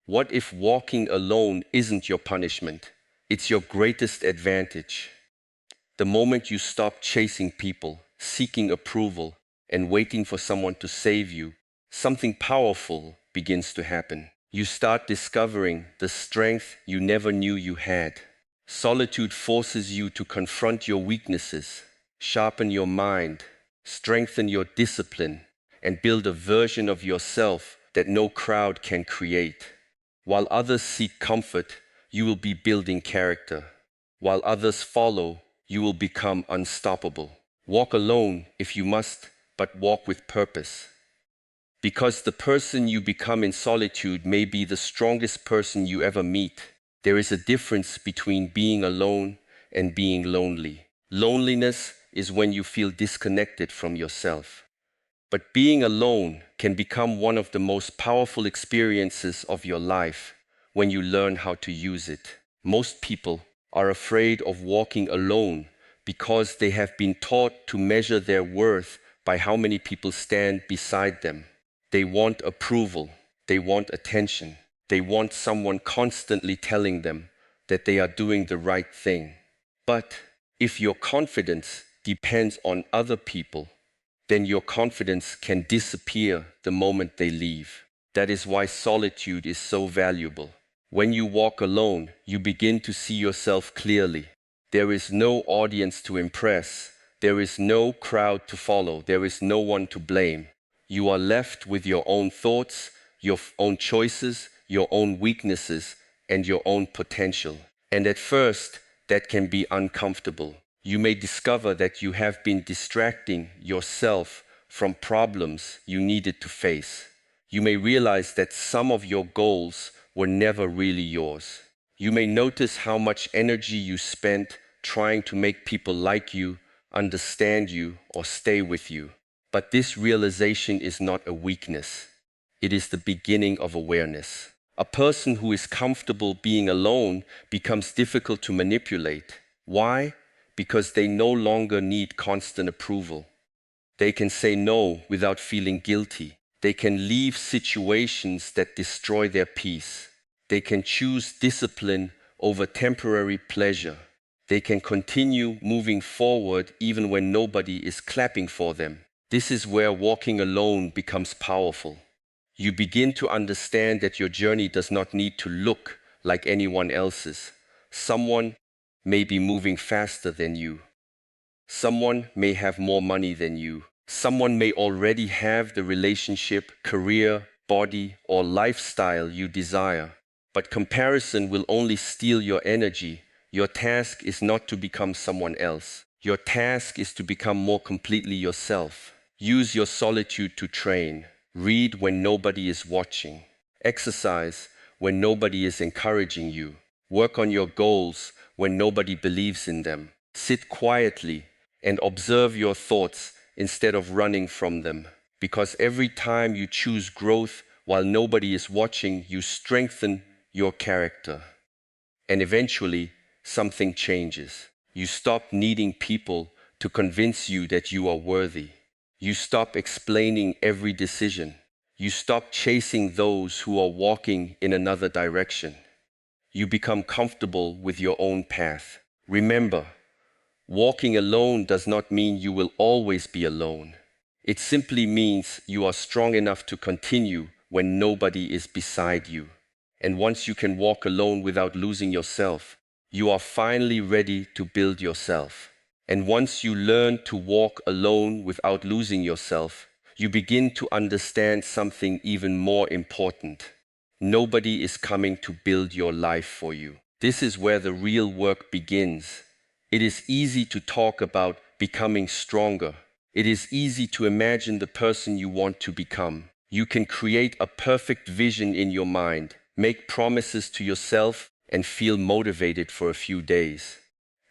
What if walking alone isn't your punishment? It's your greatest advantage. The moment you stop chasing people, seeking approval, and waiting for someone to save you, something powerful begins to happen. You start discovering the strength you never knew you had. Solitude forces you to confront your weaknesses, sharpen your mind, strengthen your discipline, and build a version of yourself that no crowd can create. While others seek comfort, you will be building character. While others follow, you will become unstoppable. Walk alone if you must, but walk with purpose. Because the person you become in solitude may be the strongest person you ever meet. There is a difference between being alone and being lonely. Loneliness is when you feel disconnected from yourself. But being alone can become one of the most powerful experiences of your life when you learn how to use it. Most people are afraid of walking alone because they have been taught to measure their worth by how many people stand beside them. They want approval, they want attention, they want someone constantly telling them that they are doing the right thing. But if your confidence depends on other people, then your confidence can disappear the moment they leave. That is why solitude is so valuable. When you walk alone, you begin to see yourself clearly. There is no audience to impress. There is no crowd to follow. There is no one to blame. You are left with your own thoughts, your own choices, your own weaknesses, and your own potential. And at first, that can be uncomfortable. You may discover that you have been distracting yourself from problems you needed to face. You may realize that some of your goals were never really yours. You may notice how much energy you spent trying to make people like you, understand you, or stay with you. But this realization is not a weakness. It is the beginning of awareness. A person who is comfortable being alone becomes difficult to manipulate. Why? Because they no longer need constant approval. They can say no without feeling guilty. They can leave situations that destroy their peace. They can choose discipline over temporary pleasure. They can continue moving forward even when nobody is clapping for them. This is where walking alone becomes powerful. You begin to understand that your journey does not need to look like anyone else's. Someone may be moving faster than you. Someone may have more money than you. Someone may already have the relationship, career, body, or lifestyle you desire. But comparison will only steal your energy. Your task is not to become someone else. Your task is to become more completely yourself. Use your solitude to train. Read when nobody is watching. Exercise when nobody is encouraging you. Work on your goals when nobody believes in them. Sit quietly and observe your thoughts instead of running from them. Because every time you choose growth while nobody is watching, you strengthen your character. And eventually, something changes. You stop needing people to convince you that you are worthy. You stop explaining every decision. You stop chasing those who are walking in another direction. You become comfortable with your own path. Remember, walking alone does not mean you will always be alone. It simply means you are strong enough to continue when nobody is beside you. And once you can walk alone without losing yourself, you are finally ready to build yourself. And once you learn to walk alone without losing yourself, you begin to understand something even more important. Nobody is coming to build your life for you. This is where the real work begins. It is easy to talk about becoming stronger. It is easy to imagine the person you want to become. You can create a perfect vision in your mind, make promises to yourself, and feel motivated for a few days.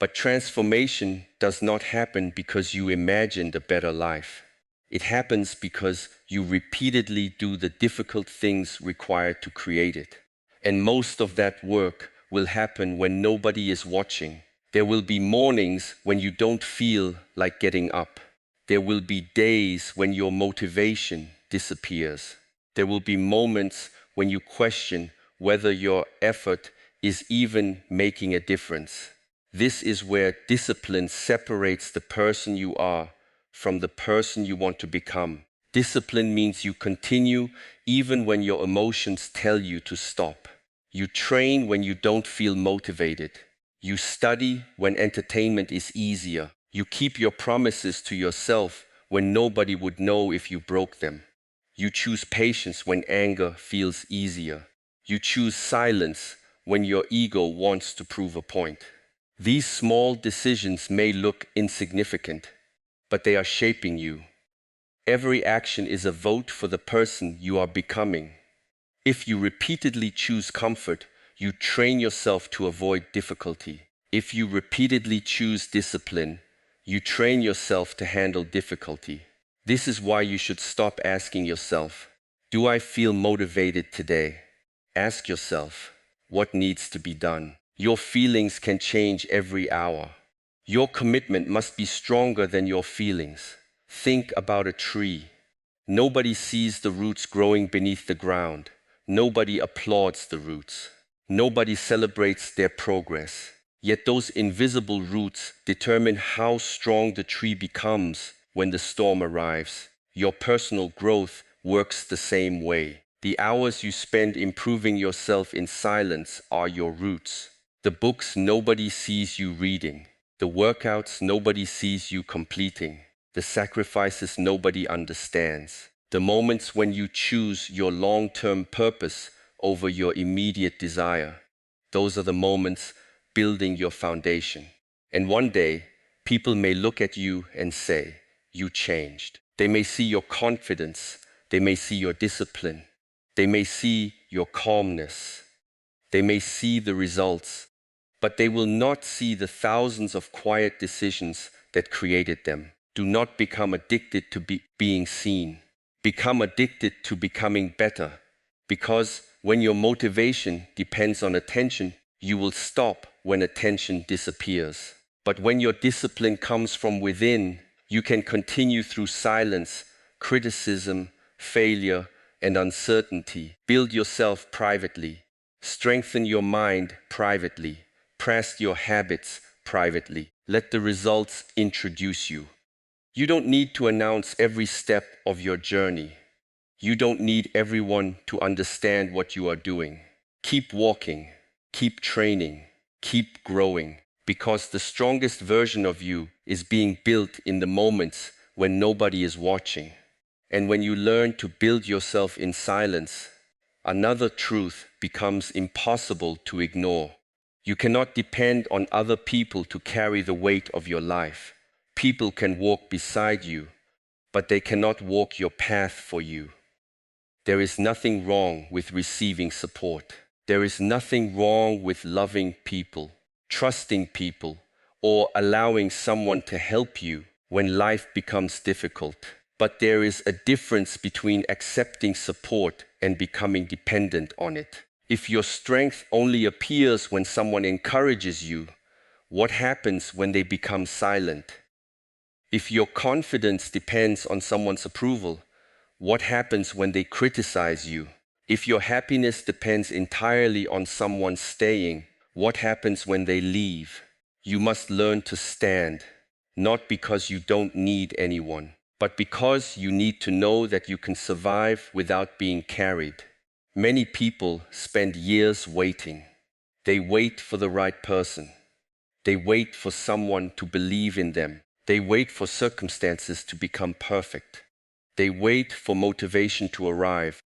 But transformation does not happen because you imagined a better life. It happens because you repeatedly do the difficult things required to create it. And most of that work will happen when nobody is watching. There will be mornings when you don't feel like getting up. There will be days when your motivation disappears. There will be moments when you question whether your effort is even making a difference. This is where discipline separates the person you are from the person you want to become. Discipline means you continue even when your emotions tell you to stop. You train when you don't feel motivated. You study when entertainment is easier. You keep your promises to yourself when nobody would know if you broke them. You choose patience when anger feels easier. You choose silence when your ego wants to prove a point. These small decisions may look insignificant, but they are shaping you. Every action is a vote for the person you are becoming. If you repeatedly choose comfort, you train yourself to avoid difficulty. If you repeatedly choose discipline, you train yourself to handle difficulty. This is why you should stop asking yourself, do I feel motivated today? Ask yourself, what needs to be done? Your feelings can change every hour. Your commitment must be stronger than your feelings. Think about a tree. Nobody sees the roots growing beneath the ground. Nobody applauds the roots. Nobody celebrates their progress. Yet those invisible roots determine how strong the tree becomes when the storm arrives. Your personal growth works the same way. The hours you spend improving yourself in silence are your roots. The books nobody sees you reading. The workouts nobody sees you completing. The sacrifices nobody understands. The moments when you choose your long-term purpose over your immediate desire. Those are the moments building your foundation. And one day, people may look at you and say, you changed. They may see your confidence. They may see your discipline. They may see your calmness. They may see the results, but they will not see the thousands of quiet decisions that created them. Do not become addicted to being seen. Become addicted to becoming better, because when your motivation depends on attention, you will stop when attention disappears. But when your discipline comes from within, you can continue through silence, criticism, failure, and uncertainty. Build yourself privately. Strengthen your mind privately. Press your habits privately. Let the results introduce you. You don't need to announce every step of your journey. You don't need everyone to understand what you are doing. Keep walking, keep training, keep growing, because the strongest version of you is being built in the moments when nobody is watching. And when you learn to build yourself in silence, another truth becomes impossible to ignore. You cannot depend on other people to carry the weight of your life. People can walk beside you, but they cannot walk your path for you. There is nothing wrong with receiving support. There is nothing wrong with loving people, trusting people, or allowing someone to help you when life becomes difficult. But there is a difference between accepting support and becoming dependent on it. If your strength only appears when someone encourages you, what happens when they become silent? If your confidence depends on someone's approval, what happens when they criticize you? If your happiness depends entirely on someone staying, what happens when they leave? You must learn to stand, not because you don't need anyone, but because you need to know that you can survive without being carried. Many people spend years waiting. They wait for the right person. They wait for someone to believe in them. They wait for circumstances to become perfect. They wait for motivation to arrive.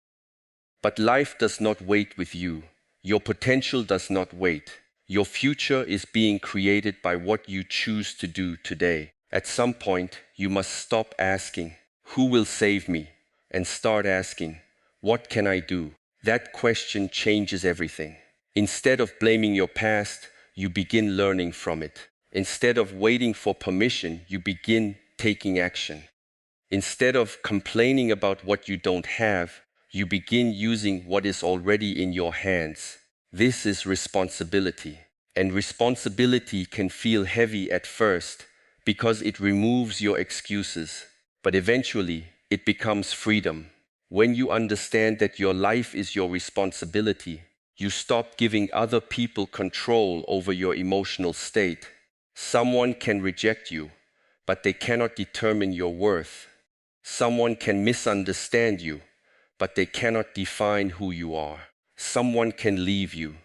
But life does not wait with you. Your potential does not wait. Your future is being created by what you choose to do today. At some point, you must stop asking, "Who will save me?" and start asking, "What can I do?" That question changes everything. Instead of blaming your past, you begin learning from it. Instead of waiting for permission, you begin taking action. Instead of complaining about what you don't have, you begin using what is already in your hands. This is responsibility. And responsibility can feel heavy at first because it removes your excuses. But eventually, it becomes freedom. When you understand that your life is your responsibility, You stop giving other people control over your emotional state. Someone can reject you, but they cannot determine your worth. Someone can misunderstand you, but they cannot define who you are. Someone can leave you,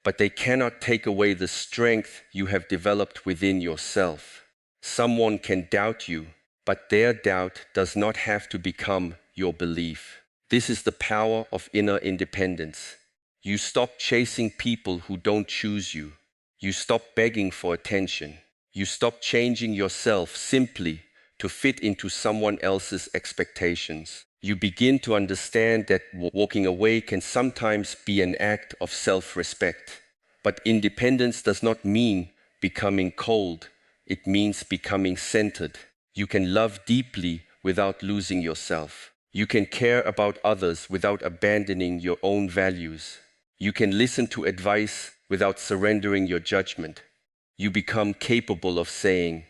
but they cannot take away the strength you have developed within yourself. Someone can doubt you, but their doubt does not have to become your belief. This is the power of inner independence. You stop chasing people who don't choose you. You stop begging for attention. You stop changing yourself simply to fit into someone else's expectations. You begin to understand that walking away can sometimes be an act of self-respect. But independence does not mean becoming cold. It means becoming centered. You can love deeply without losing yourself. You can care about others without abandoning your own values. You can listen to advice without surrendering your judgment. You become capable of saying,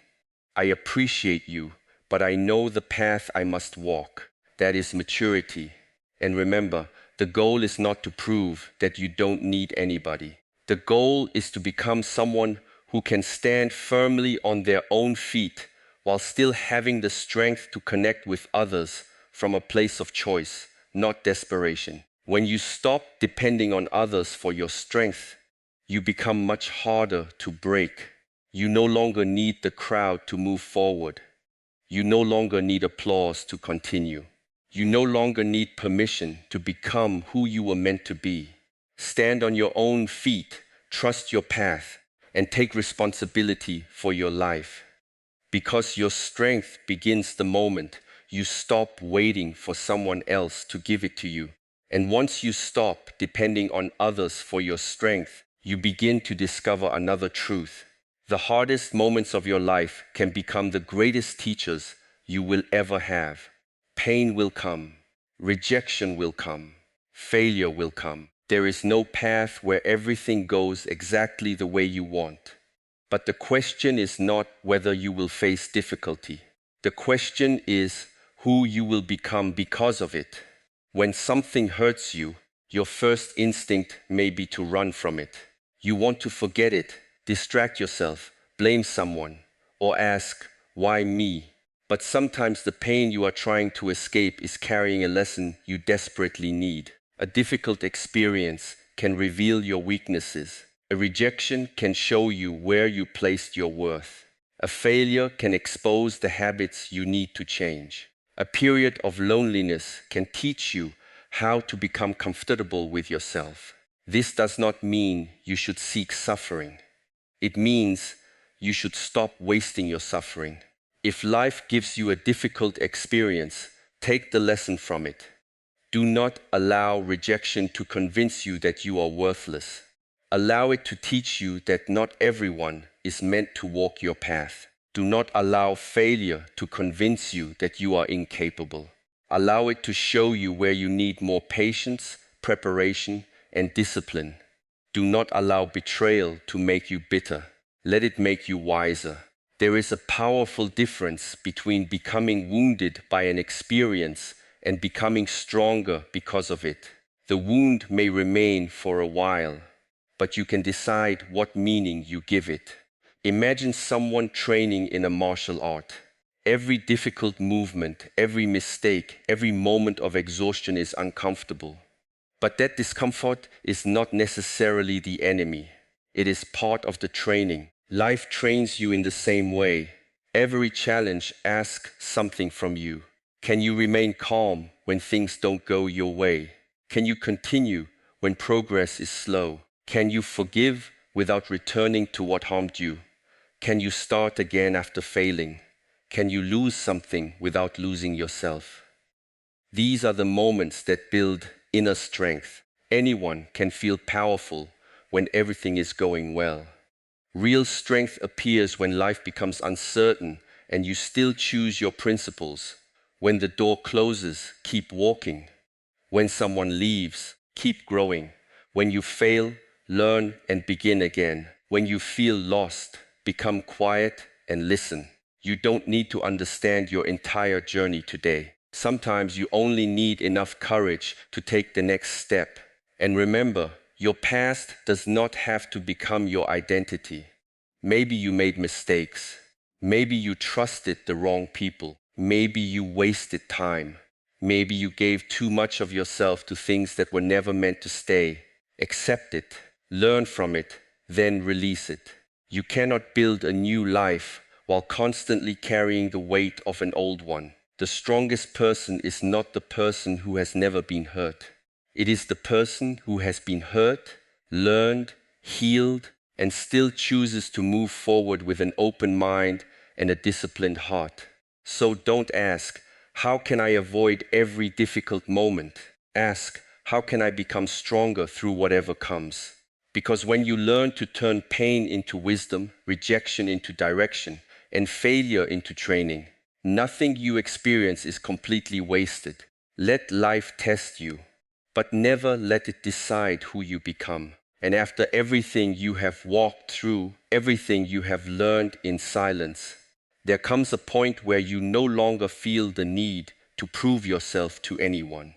I appreciate you, but I know the path I must walk. That is maturity. And remember, the goal is not to prove that you don't need anybody. The goal is to become someone who can stand firmly on their own feet while still having the strength to connect with others from a place of choice, not desperation. When you stop depending on others for your strength, you become much harder to break. You no longer need the crowd to move forward. You no longer need applause to continue. You no longer need permission to become who you were meant to be. Stand on your own feet, trust your path, and take responsibility for your life. Because your strength begins the moment you stop waiting for someone else to give it to you. And once you stop depending on others for your strength, you begin to discover another truth. The hardest moments of your life can become the greatest teachers you will ever have. Pain will come, rejection will come, failure will come. There is no path where everything goes exactly the way you want. But the question is not whether you will face difficulty. The question is who you will become because of it. When something hurts you, your first instinct may be to run from it. You want to forget it, distract yourself, blame someone, or ask, why me? But sometimes the pain you are trying to escape is carrying a lesson you desperately need. A difficult experience can reveal your weaknesses. A rejection can show you where you placed your worth. A failure can expose the habits you need to change. A period of loneliness can teach you how to become comfortable with yourself. This does not mean you should seek suffering. It means you should stop wasting your suffering. If life gives you a difficult experience, take the lesson from it. Do not allow rejection to convince you that you are worthless. Allow it to teach you that not everyone is meant to walk your path. Do not allow failure to convince you that you are incapable. Allow it to show you where you need more patience, preparation, and discipline. Do not allow betrayal to make you bitter. Let it make you wiser. There is a powerful difference between becoming wounded by an experience and becoming stronger because of it. The wound may remain for a while, but you can decide what meaning you give it. Imagine someone training in a martial art. Every difficult movement, every mistake, every moment of exhaustion is uncomfortable. But that discomfort is not necessarily the enemy. It is part of the training. Life trains you in the same way. Every challenge asks something from you. Can you remain calm when things don't go your way? Can you continue when progress is slow? Can you forgive without returning to what harmed you? Can you start again after failing? Can you lose something without losing yourself? These are the moments that build inner strength. Anyone can feel powerful when everything is going well. Real strength appears when life becomes uncertain and you still choose your principles. When the door closes, keep walking. When someone leaves, keep growing. When you fail, learn and begin again. When you feel lost, become quiet and listen. You don't need to understand your entire journey today. Sometimes you only need enough courage to take the next step. And remember, Your past does not have to become your identity. Maybe you made mistakes. Maybe you trusted the wrong people. Maybe you wasted time. Maybe you gave too much of yourself to things that were never meant to stay. Accept it, learn from it, then release it. You cannot build a new life while constantly carrying the weight of an old one. The strongest person is not the person who has never been hurt. It is the person who has been hurt, learned, healed, and still chooses to move forward with an open mind and a disciplined heart. So don't ask, how can I avoid every difficult moment? Ask, how can I become stronger through whatever comes? Because when you learn to turn pain into wisdom, rejection into direction, and failure into training, nothing you experience is completely wasted. Let life test you, but never let it decide who you become. And after everything you have walked through, everything you have learned in silence, there comes a point where you no longer feel the need to prove yourself to anyone.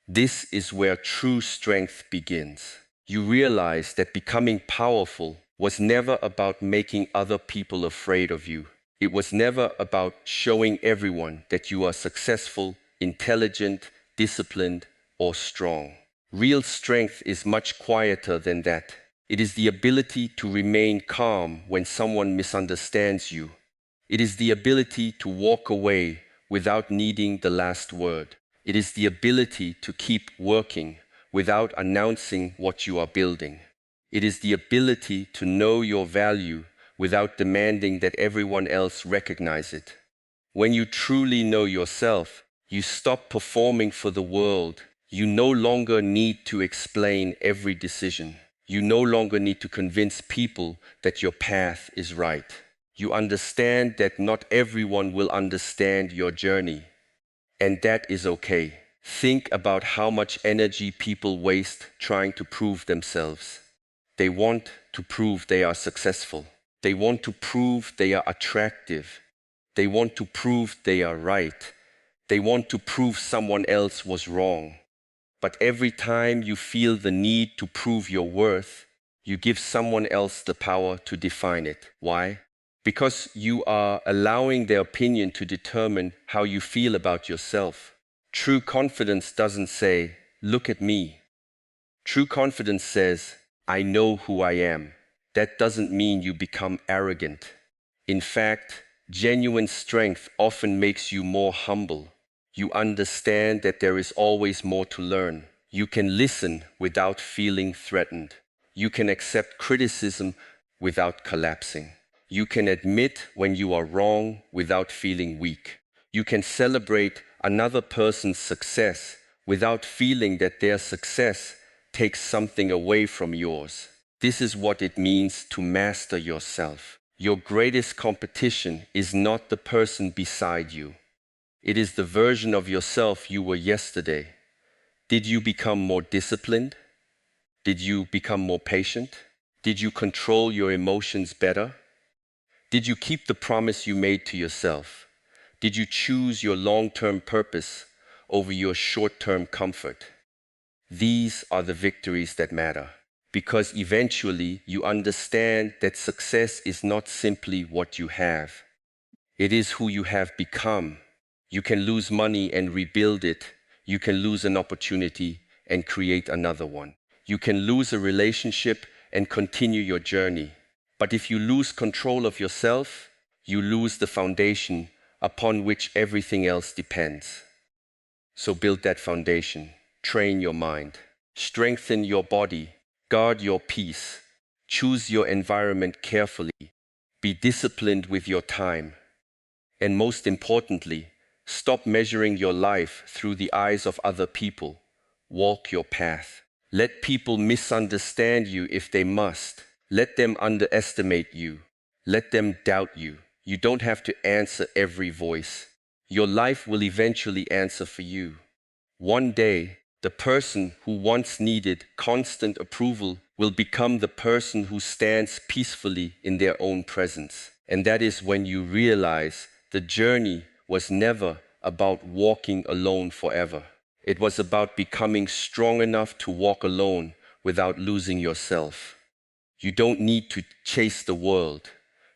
This is where true strength begins. You realize that becoming powerful was never about making other people afraid of you. It was never about showing everyone that you are successful, intelligent, disciplined, or strong. Real strength is much quieter than that. It is the ability to remain calm when someone misunderstands you. It is the ability to walk away without needing the last word. It is the ability to keep working without announcing what you are building. It is the ability to know your value without demanding that everyone else recognize it. When you truly know yourself, you stop performing for the world. You no longer need to explain every decision. You no longer need to convince people that your path is right. You understand that not everyone will understand your journey, and that is okay. Think about how much energy people waste trying to prove themselves. They want to prove they are successful. They want to prove they are attractive. They want to prove they are right. They want to prove someone else was wrong. But every time you feel the need to prove your worth, you give someone else the power to define it. Why? Because you are allowing their opinion to determine how you feel about yourself. True confidence doesn't say, "Look at me." True confidence says, "I know who I am." That doesn't mean you become arrogant. In fact, genuine strength often makes you more humble. You understand that there is always more to learn. You can listen without feeling threatened. You can accept criticism without collapsing. You can admit when you are wrong without feeling weak. You can celebrate another person's success without feeling that their success takes something away from yours. This is what it means to master yourself. Your greatest competition is not the person beside you. It is the version of yourself you were yesterday. Did you become more disciplined? Did you become more patient? Did you control your emotions better? Did you keep the promise you made to yourself? Did you choose your long-term purpose over your short-term comfort? These are the victories that matter, because eventually you understand that success is not simply what you have. It is who you have become. You can lose money and rebuild it. You can lose an opportunity and create another one. You can lose a relationship and continue your journey. But if you lose control of yourself, you lose the foundation upon which everything else depends. So build that foundation. Train your mind. Strengthen your body. Guard your peace. Choose your environment carefully. Be disciplined with your time. And most importantly, stop measuring your life through the eyes of other people. Walk your path. Let people misunderstand you if they must. Let them underestimate you. Let them doubt you. You don't have to answer every voice. Your life will eventually answer for you. One day, the person who once needed constant approval will become the person who stands peacefully in their own presence. And that is when you realize the journey was never about walking alone forever. It was about becoming strong enough to walk alone without losing yourself. You don't need to chase the world.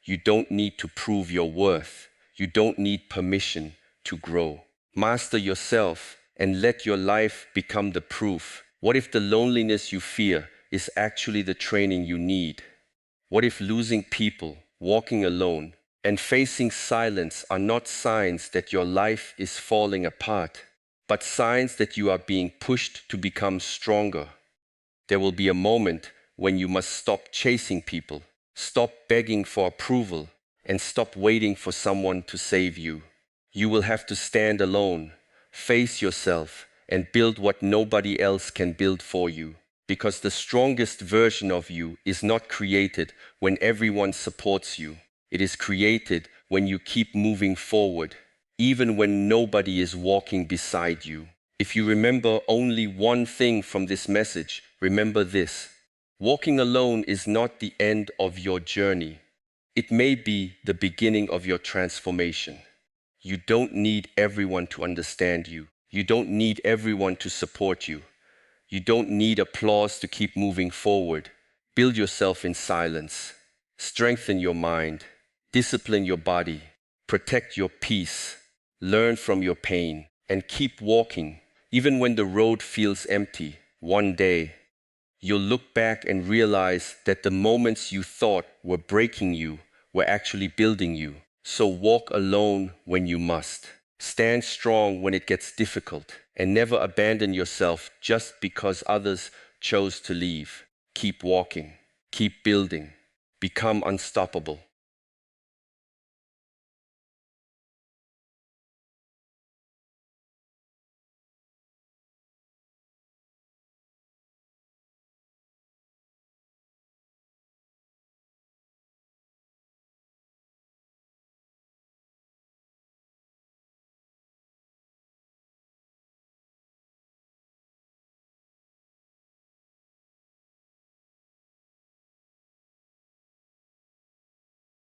You don't need to prove your worth. You don't need permission to grow. Master yourself and let your life become the proof. What if the loneliness you fear is actually the training you need? What if losing people, walking alone, and facing silence are not signs that your life is falling apart, but signs that you are being pushed to become stronger? There will be a moment when you must stop chasing people, stop begging for approval, and stop waiting for someone to save you. You will have to stand alone, face yourself, and build what nobody else can build for you. Because the strongest version of you is not created when everyone supports you. It is created when you keep moving forward, even when nobody is walking beside you. If you remember only one thing from this message, remember this. Walking alone is not the end of your journey. It may be the beginning of your transformation. You don't need everyone to understand you. You don't need everyone to support you. You don't need applause to keep moving forward. Build yourself in silence. Strengthen your mind. Discipline your body. Protect your peace. Learn from your pain. And keep walking, even when the road feels empty. One day, you'll look back and realize that the moments you thought were breaking you were actually building you. So walk alone when you must. Stand strong when it gets difficult, and never abandon yourself just because others chose to leave. Keep walking, keep building, become unstoppable.